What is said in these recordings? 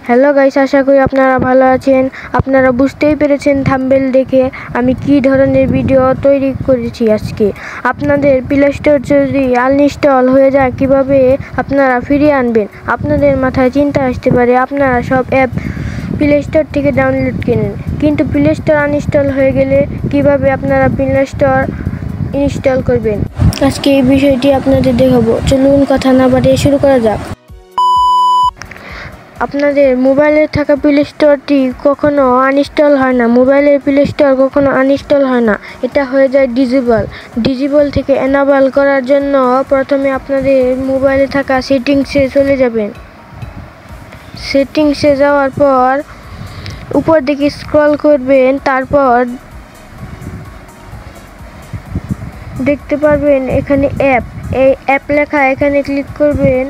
Hello guys, আশা করি আপনারা ভালো আছেন। আপনারা বুঝতেই পেরেছেন থাম্বনেল দেখে আমি কি ধরনের ভিডিও তৈরি করেছি আজকে। আপনাদের প্লে স্টোর যদি আনইনস্টল হয়ে যায় কিভাবে আপনারা ফিরিয়ে আনবেন। আপনাদের মাথায় চিন্তা আসতে পারে আপনারা সব অ্যাপ প্লে স্টোর থেকে ডাউনলোড করেন, কিন্তু প্লে স্টোর আনইনস্টল হয়ে গেলে কিভাবে আপনারা প্লে স্টোর ইনস্টল করবেন, আজকে এই বিষয়টি আপনাদের দেখাবো। চলুন কথা না বাড়িয়ে শুরু করা যাক। আপনাদের মোবাইলে থাকা প্লে স্টোরটি কখনো আনইনস্টল হয় না। মোবাইলের প্লে স্টোর কখনো আনইনস্টল হয় না, এটা হয়ে যায় ডিজেবল থেকে এনাবল করার জন্য প্রথমে আপনাদের মোবাইলে থাকা সেটিংসে চলে যাবেন। সেটিংসে যাওয়ার পর উপর দিকে স্ক্রল করবেন, তারপর দেখতে পারবেন এখানে এই অ্যাপ লেখা, এখানে ক্লিক করবেন।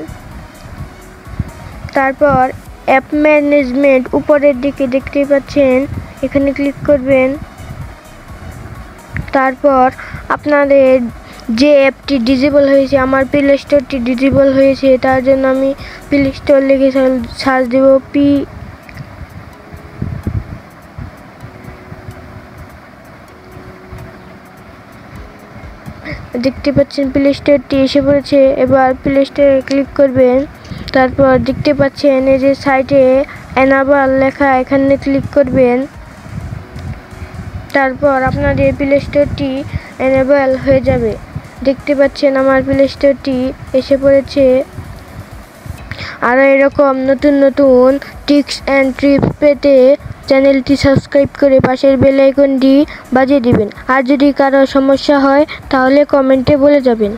তারপর অ্যাপ ম্যানেজমেন্ট উপরের দিকে দেখতে পাচ্ছেন, এখানে ক্লিক করবেন। তারপর আপনাদের যে অ্যাপটি ডিজেবল হয়েছে, আমার প্লে স্টোরটি ডিজেবল হয়েছে, তার জন্য আমি প্লে স্টোর লিখে সার্চ দেব দেখতে পাচ্ছেন প্লে স্টোরটি এসে পড়েছে। এবার প্লে স্টোরে ক্লিক করবেন। তারপর দেখতে পাচ্ছেন এই যে সাইটে এনাবল লেখা, এখানে ক্লিক করবেন। তারপর আপনাদের প্লে স্টোরটি এনেবল হয়ে যাবে। দেখতে পাচ্ছেন আমার প্লে স্টোরটি এসে পড়েছে। আর এরকম নতুন নতুন টিপস অ্যান্ড ট্রিক্স পেতে চ্যানেলটি সাবস্ক্রাইব করে পাশের বেল আইকনটি বাজিয়ে দিবেন। আর যদি কারো সমস্যা হয় তাহলে কমেন্টে বলে যাবেন।